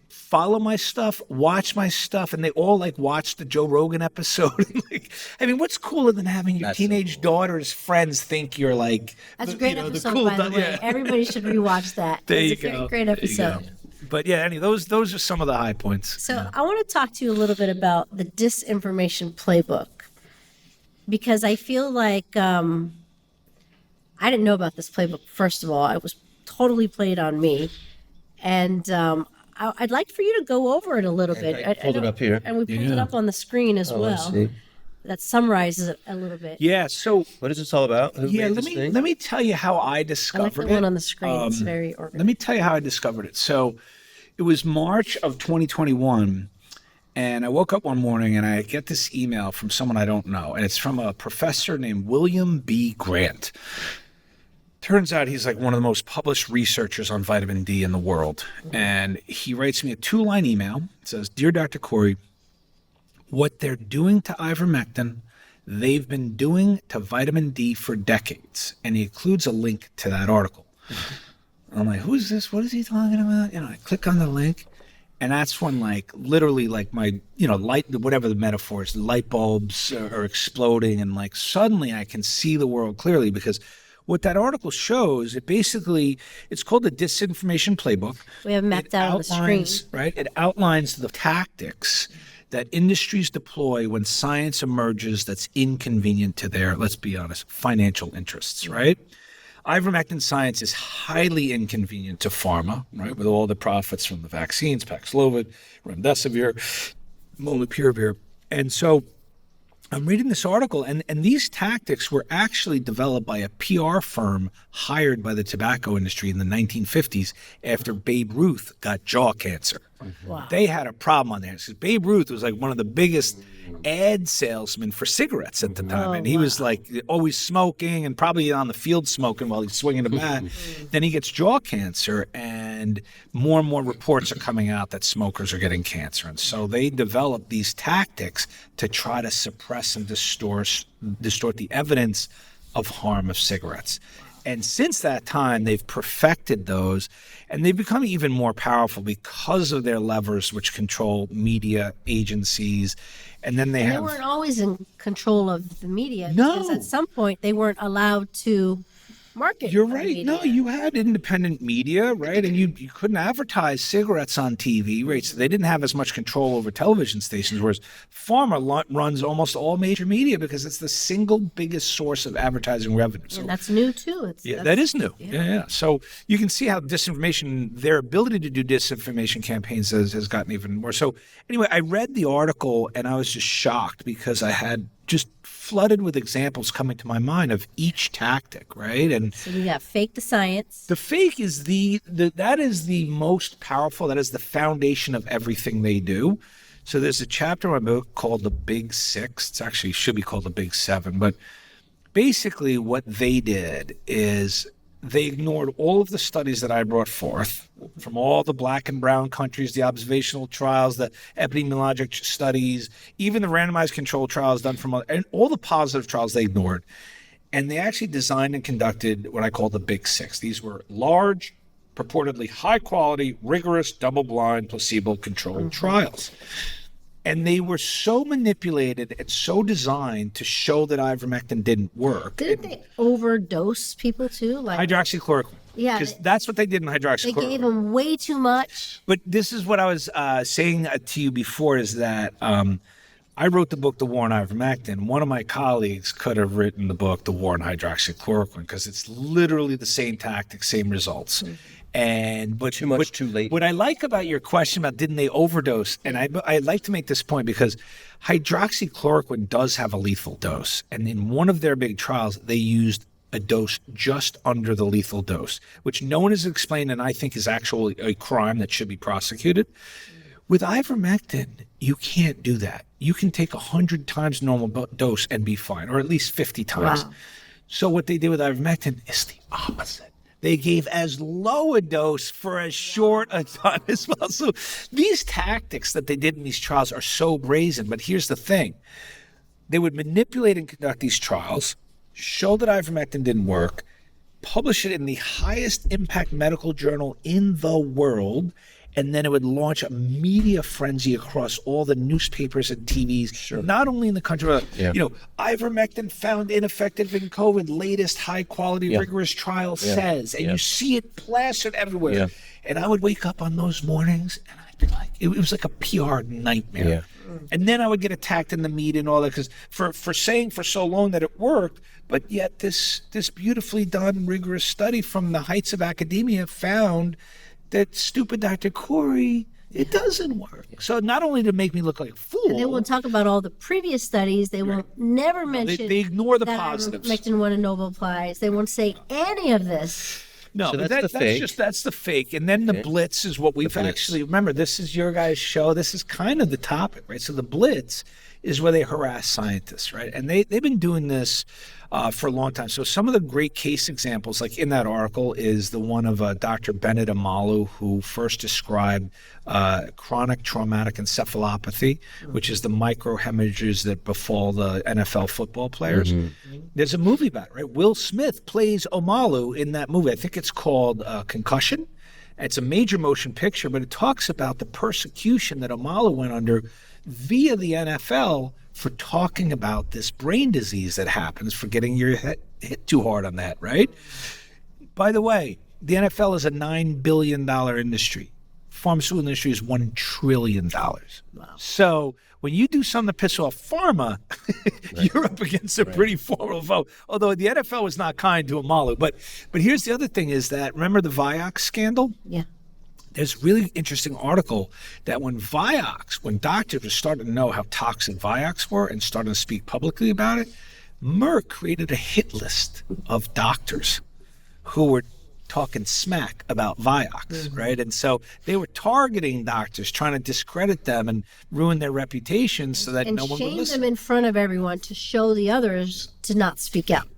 follow my stuff, watch my stuff, and they all like watch the Joe Rogan episode. Like, I mean, what's cooler than having your teenage daughter's friends think you're like that's a great episode, by the way. Yeah. Everybody should rewatch that. There you it's a go. Great episode. But yeah, those are some of the high points. So I want to talk to you a little bit about the disinformation playbook, because I feel like I didn't know about this playbook. First of all, it was totally played on me, and I'd like for you to go over it a little bit. I pulled it up here. And we pulled it up on the screen as well. That summarizes it a little bit. Yeah, so what is this all about? Who made this thing? let me tell you how I discovered I like the one on the screen. It's very organized. Let me tell you how I discovered it. So it was March of 2021, and I woke up one morning and I get this email from someone I don't know, and it's from a professor named William B. Grant. Turns out he's like one of the most published researchers on vitamin D in the world. And he writes me a 2-line email. It says, "Dear Dr. Kory, what they're doing to ivermectin, they've been doing to vitamin D for decades." And he includes a link to that article. I'm like, who's this? What is he talking about? I click on the link, and that's when like literally like my, light, whatever the metaphor is, the light bulbs are exploding, and like suddenly I can see the world clearly, because what that article shows, it's called the Disinformation Playbook. We have mapped out on the screen. Right? It outlines the tactics that industries deploy when science emerges that's inconvenient to their, let's be honest, financial interests, right? Ivermectin science is highly inconvenient to pharma, right? With all the profits from the vaccines, Paxlovid, Remdesivir, Molnupiravir. And so I'm reading this article, and these tactics were actually developed by a PR firm hired by the tobacco industry in the 1950s after Babe Ruth got jaw cancer. Wow. They had a problem on there. Because Babe Ruth was like one of the biggest ad salesmen for cigarettes at the time. And he was like always smoking and probably on the field smoking while he's swinging a bat. Then he gets jaw cancer, and more reports are coming out that smokers are getting cancer. And so they developed these tactics to try to suppress and distort the evidence of harm of cigarettes. And since that time, they've perfected those, and they've become even more powerful because of their levers, which control media agencies. And then they weren't always in control of the media. No. Because at some point, they weren't allowed to market. You're right. No, you had independent media, right? And you couldn't advertise cigarettes on TV, right? So they didn't have as much control over television stations, whereas pharma runs almost all major media because it's the single biggest source of advertising revenue. So, and that's new too. That is new. Yeah. So you can see how disinformation, their ability to do disinformation campaigns has gotten even more. So anyway, I read the article and I was just shocked because I had just flooded with examples coming to my mind of each tactic, right? And so we got fake the science. The fake is that is the most powerful. That is the foundation of everything they do. So there's a chapter in my book called The Big Six. It's actually should be called The Big Seven. But basically what they did is they ignored all of the studies that I brought forth from all the black and brown countries, the observational trials, the epidemiologic studies, even the randomized controlled trials done from and all the positive trials they ignored. And they actually designed and conducted what I call the Big Six. These were large, purportedly high quality, rigorous, double-blind, placebo-controlled trials. And they were so manipulated and so designed to show that ivermectin didn't work. Didn't they overdose people too? Like hydroxychloroquine. Yeah. Because that's what they did in hydroxychloroquine. They gave them way too much. But this is what I was saying to you before is that I wrote the book, The War on Ivermectin. One of my colleagues could have written the book, The War on Hydroxychloroquine, because it's literally the same tactics, same results. But too much, too late. What I like about your question about didn't they overdose, and I like to make this point because hydroxychloroquine does have a lethal dose. And in one of their big trials, they used a dose just under the lethal dose, which no one has explained and I think is actually a crime that should be prosecuted. With ivermectin, you can't do that. You can take 100 times normal dose and be fine, or at least 50 times. Wow. So what they did with ivermectin is the opposite. They gave as low a dose for as short a time as well. So these tactics that they did in these trials are so brazen. But here's the thing. They would manipulate and conduct these trials, show that ivermectin didn't work, publish it in the highest impact medical journal in the world, and then it would launch a media frenzy across all the newspapers and TVs, not only in the country, but, Ivermectin found ineffective in COVID, latest high-quality, rigorous trial says, and you see it plastered everywhere. Yeah. And I would wake up on those mornings, and I'd be like, it was like a PR nightmare. Yeah. And then I would get attacked in the media and all that, because for saying for so long that it worked, but yet this beautifully done, rigorous study from the heights of academia found that stupid Dr. Kory, it doesn't work. So not only to make me look like a fool. And they won't talk about all the previous studies. They won't never mention they ignore the positives. Ivermectin won a Nobel Prize. They won't say any of this. No, so but that's the fake. That's the fake. And then the blitz is what we've actually, remember, this is your guys' show. This is kind of the topic, right? So the blitz is where they harass scientists, right? And they've been doing this for a long time. So some of the great case examples, like in that article, is the one of Dr. Bennet Omalu, who first described chronic traumatic encephalopathy, which is the microhemorrhages that befall the NFL football players. There's a movie about it, right? Will Smith plays Omalu in that movie. I think it's called Concussion. It's a major motion picture, but it talks about the persecution that Omalu went under via the NFL for talking about this brain disease that happens for getting your head hit too hard on that, right? By the way, the NFL is a $9 billion industry. Pharmaceutical industry is $1 trillion. Wow. So when you do something to piss off pharma, you're up against a pretty formidable foe. Although the NFL was not kind to Omalu. But here's the other thing is that, remember the Vioxx scandal? Yeah. There's a really interesting article that when doctors were starting to know how toxic Vioxx were and starting to speak publicly about it, Merck created a hit list of doctors who were talking smack about Vioxx, right? And so they were targeting doctors, trying to discredit them and ruin their reputations so that no one would listen. And shame them in front of everyone to show the others to not speak out.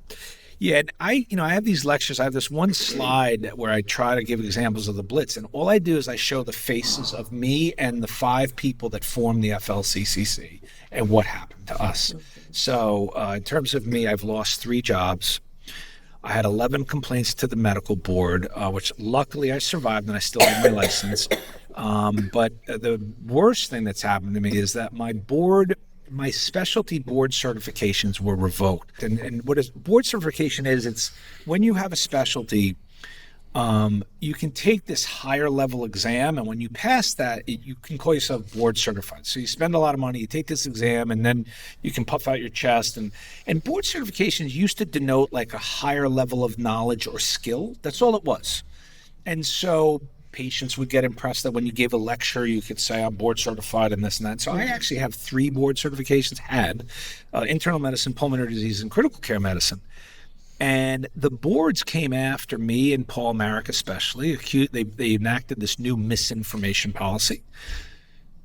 Yeah, and I have these lectures. I have this one slide where I try to give examples of the blitz, and all I do is I show the faces of me and the 5 people that formed the FLCCC and what happened to us. So in terms of me, I've lost 3 jobs. I had 11 complaints to the medical board, which luckily I survived and I still have my license. But the worst thing that's happened to me is that my specialty board certifications were revoked. And what is board certification is, it's when you have a specialty, you can take this higher level exam, and when you pass that, you can call yourself board certified. So you spend a lot of money, you take this exam, and then you can puff out your chest. And board certifications used to denote like a higher level of knowledge or skill. That's all it was. And so patients would get impressed that when you gave a lecture, you could say, I'm board certified and this and that. So I actually have 3 board certifications, internal medicine, pulmonary disease, and critical care medicine. And the boards came after me and Paul Marek especially. They enacted this new misinformation policy.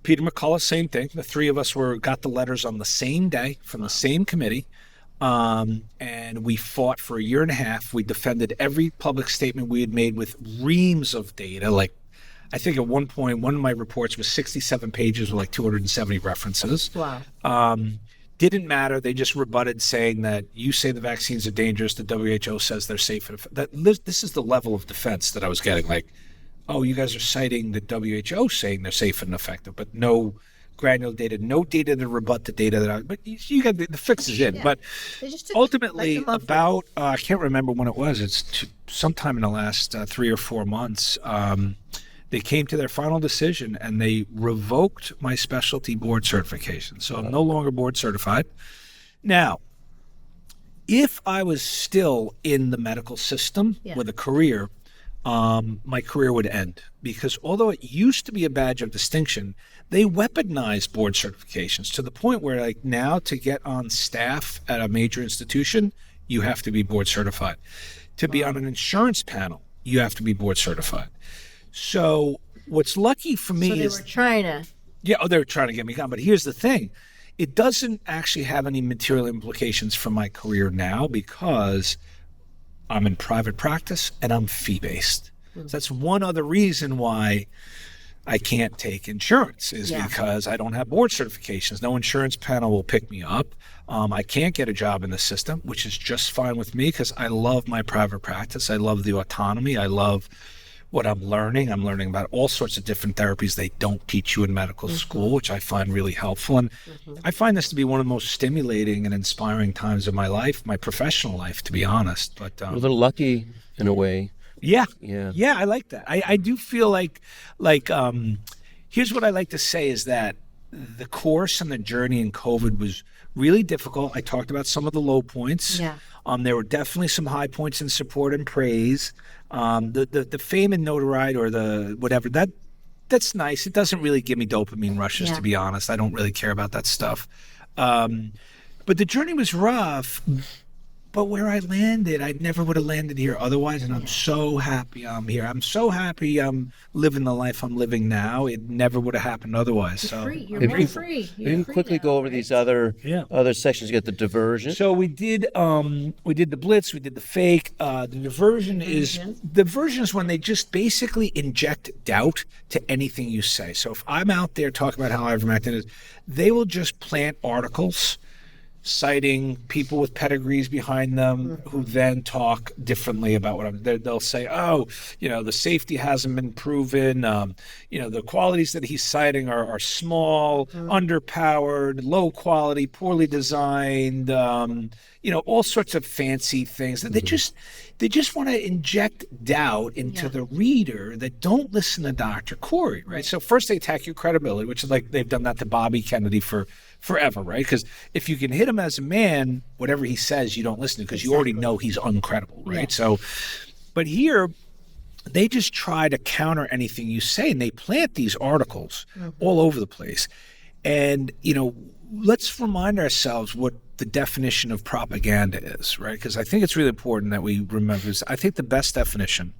Peter McCullough, same thing. The 3 of us got the letters on the same day from the same committee. And we fought for a year and a half. We defended every public statement we had made with reams of data. Like, I think at one point, one of my reports was 67 pages with like 270 references. Wow. Didn't matter. They just rebutted, saying that you say the vaccines are dangerous. The WHO says they're safe. This is the level of defense that I was getting. Like, oh, you guys are citing the WHO saying they're safe and effective, but no granular data, no data to rebut the data but you got the fix is in. Yeah. But ultimately, about I can't remember when it was. It's sometime in the last 3 or 4 months. They came to their final decision and they revoked my specialty board certification. So I'm no longer board certified. Now, if I was still in the medical system with a career, my career would end, because although it used to be a badge of distinction, they weaponized board certifications to the point where, like, now to get on staff at a major institution, you have to be board certified. To be on an insurance panel, you have to be board certified. So what's lucky for me is... So they were trying to... Yeah, they were trying to get me gone. But here's the thing. It doesn't actually have any material implications for my career now, because I'm in private practice and I'm fee-based. So that's one other reason why I can't take insurance, is because I don't have board certifications. No insurance panel will pick me up. I can't get a job in the system, which is just fine with me, because I love my private practice. I love the autonomy. I love what I'm learning. I'm learning about all sorts of different therapies they don't teach you in medical school, which I find really helpful. And I find this to be one of the most stimulating and inspiring times of my life, my professional life, to be honest. But We're a little lucky in a way. Yeah, Yeah. I like that. I do feel like here's what I like to say is that the course and the journey in COVID was really difficult. I talked about some of the low points. Yeah. There were definitely some high points in support and praise. The fame and notoriety or the whatever, that's nice. It doesn't really give me dopamine rushes, to be honest. I don't really care about that stuff. But the journey was rough. But where I landed, I never would have landed here otherwise, and I'm so happy I'm here. I'm so happy I'm living the life I'm living now. It never would have happened otherwise. You're So free. You're more free. You can quickly go over these other sections. You get the diversion. So we did the blitz, we did the fake. The diversion is when they just basically inject doubt to anything you say. So if I'm out there talking about how ivermectin is, they will just plant articles citing people with pedigrees behind them who then talk differently about what they'll say, the safety hasn't been proven. The qualities that he's citing are small, underpowered, low quality, poorly designed, all sorts of fancy things. They just want to inject doubt into the reader that don't listen to Dr. Kory, right? So first they attack your credibility, which is like they've done that to Bobby Kennedy forever, right? Because if you can hit him as a man, whatever he says, you don't listen to because you already know he's uncredible, right? Yeah. So, but here, they just try to counter anything you say, and they plant these articles all over the place. And, let's remind ourselves what the definition of propaganda is, right? Because I think it's really important that we remember this. I think the best definition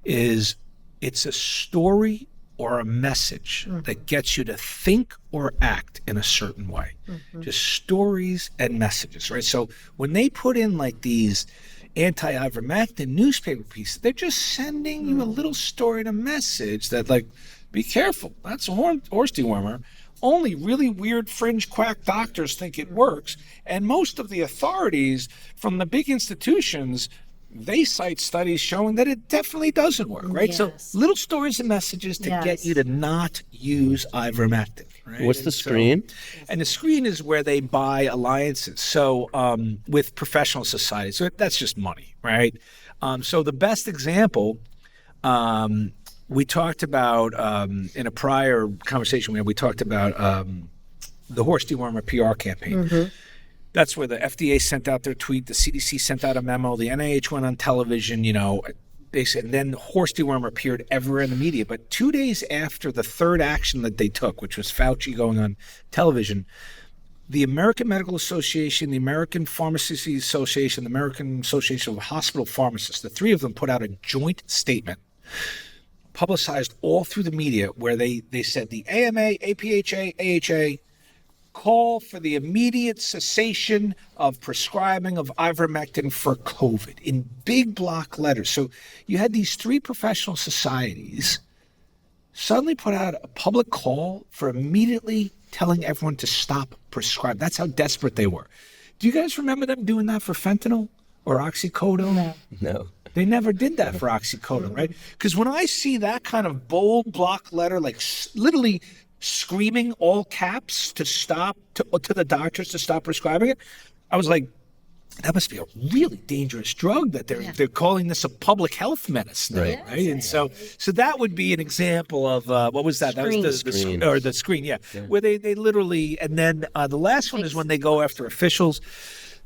is it's a story or a message that gets you to think or act in a certain way. Just stories and messages, right? So when they put in like these anti-ivermectin newspaper pieces, they're just sending you a little story and a message that like, be careful, that's a horse dewormer. Only really weird fringe quack doctors think it works. And most of the authorities from the big institutions, they cite studies showing that it definitely doesn't work, right? So little stories and messages to get you to not use ivermectin, right? What's the screen? And the screen is where they buy alliances. So with professional societies, so that's just money, right? So the best example, we talked about in a prior conversation we talked about the horse dewormer PR campaign. That's where the FDA sent out their tweet, the CDC sent out a memo, the NIH went on television, they said, and then horse dewormer appeared everywhere in the media. But 2 days after the third action that they took, which was Fauci going on television, the American Medical Association, the American Pharmacy Association, the American Association of Hospital Pharmacists, the three of them put out a joint statement, publicized all through the media, where they said the AMA, APHA, AHA, call for the immediate cessation of prescribing of ivermectin for COVID in big block letters. So you had these three professional societies suddenly put out a public call for immediately telling everyone to stop prescribing. That's how desperate they were. Do you guys remember them doing that for fentanyl or oxycodone? No. They never did that for oxycodone, right? Because when I see that kind of bold block letter, like literally screaming all caps to stop, to the doctors to stop prescribing it, I was like, that must be a really dangerous drug that they're calling this a public health menace now, right? And so that would be an example of what was that? Screen. That was the screen, where they literally, and then the last one is when they go after officials.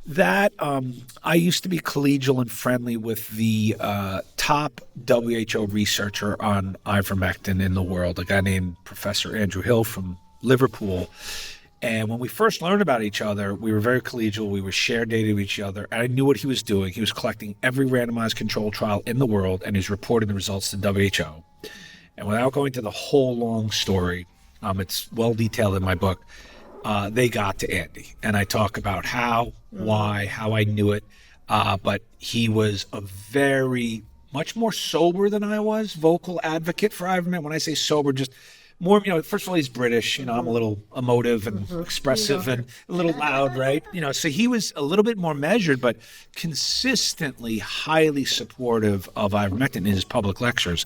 That I used to be collegial and friendly with the top WHO researcher on ivermectin in the world, a guy named Professor Andrew Hill from Liverpool. And when we first learned about each other, we were very collegial. We would share data with each other. And I knew what he was doing. He was collecting every randomized controlled trial in the world, and he's reporting the results to WHO. And without going to the whole long story, it's well detailed in my book, they got to Andy. And I talk about how, why, how I knew it. But he was a very, much more sober than I was, vocal advocate for ivermectin. When I say sober, just more, first of all, he's British. I'm a little emotive and expressive and a little loud, right? So he was a little bit more measured, but consistently highly supportive of Ivermectin in his public lectures.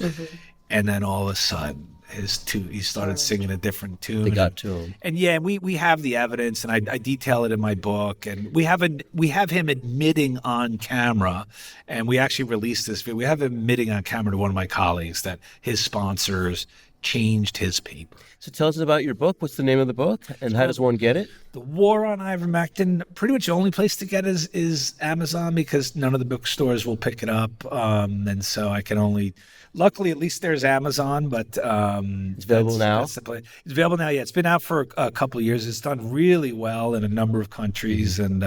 And then all of a sudden, he started singing a different tune. They got to him. And yeah, we have the evidence, and I detail it in my book. And we have him admitting on camera, and we actually released this video. We have him admitting on camera to one of my colleagues that his sponsors changed his paper. So tell us about your book. What's the name of the book, and how does one get it? The War on Ivermectin. Pretty much the only place to get it is Amazon, because none of the bookstores will pick it up, and so I can only. Luckily, at least there's Amazon, but it's available now. It's available now. Yeah, it's been out for a couple of years. It's done really well in a number of countries, and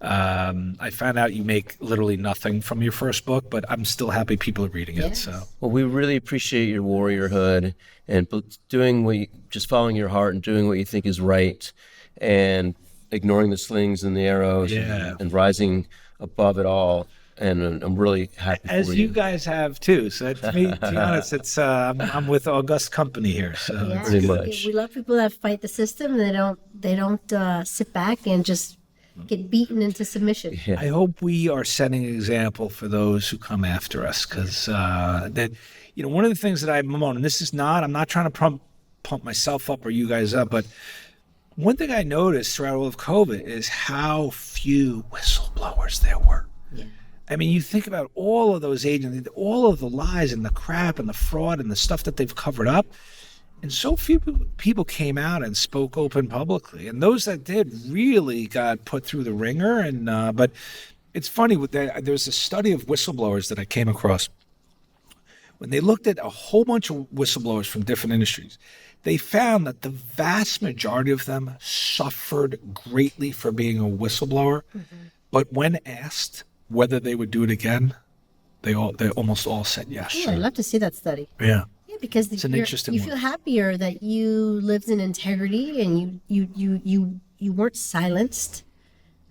I found out you make literally nothing from your first book, but I'm still happy people are reading it. So, well, we really appreciate your warriorhood and doing just following your heart and doing what you think is right, and ignoring the slings and the arrows, and rising above it all. And I'm really happy for you. As you guys have too. So to be honest, it's I'm with august company here. So pretty much. We love people that fight the system. They don't sit back and just get beaten into submission. Yeah. I hope we are setting an example for those who come after us, because one of the things that Malone, and this is I'm not trying to pump myself up or you guys up, but one thing I noticed throughout all of COVID is how few whistleblowers there were. Yeah. I mean, you think about all of those agents, all of the lies and the crap and the fraud and the stuff that they've covered up, and so few people came out and spoke open publicly. And those that did really got put through the ringer. And but it's funny, there's a study of whistleblowers that I came across. When they looked at a whole bunch of whistleblowers from different industries, they found that the vast majority of them suffered greatly for being a whistleblower. But when asked whether they would do it again, they almost all said yes. Yeah, I'd love to see that study. Yeah. Yeah, because it's an interesting you feel happier that you lived in integrity and you weren't silenced.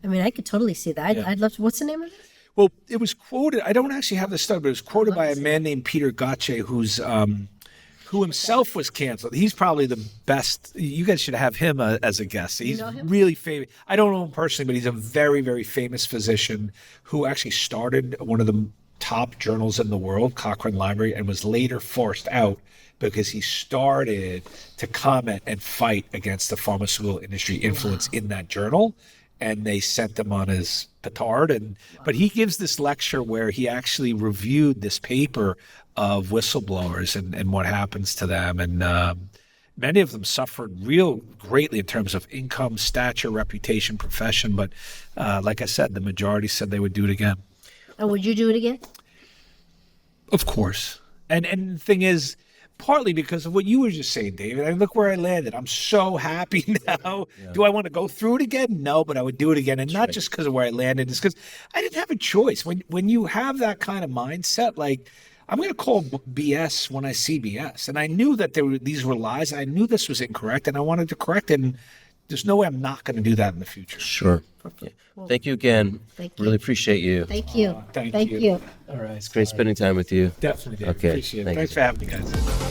I mean, I could totally see that. I'd love to. What's the name of it? Well, it was quoted. I don't actually have the study, but it was quoted by a man named Peter Gotche, who himself was canceled. He's probably the best. You guys should have him as a guest. He's really famous. I don't know him personally, but he's a very, very famous physician who actually started one of the top journals in the world, Cochrane Library, and was later forced out because he started to comment and fight against the pharmaceutical industry influence in that journal. And they sent him on his petard. But he gives this lecture where he actually reviewed this paper of whistleblowers and what happens to them. And many of them suffered greatly in terms of income, stature, reputation, profession. But like I said, the majority said they would do it again. And would you do it again? Of course. And the thing is, partly because of what you were just saying, David. I look where I landed. I'm so happy now. Yeah. Do I want to go through it again? No, but I would do it again. And not just because of where I landed. It's because I didn't have a choice. When you have that kind of mindset, like, I'm going to call BS when I see BS. And I knew that these were lies. I knew this was incorrect, and I wanted to correct it. And there's no way I'm not going to do that in the future. Sure. Yeah. Thank you again. Thank you. Really appreciate you. Thank you. Thank you. you. All right. It's great spending time with you. Definitely. Okay. Appreciate it. Thanks for having me, guys.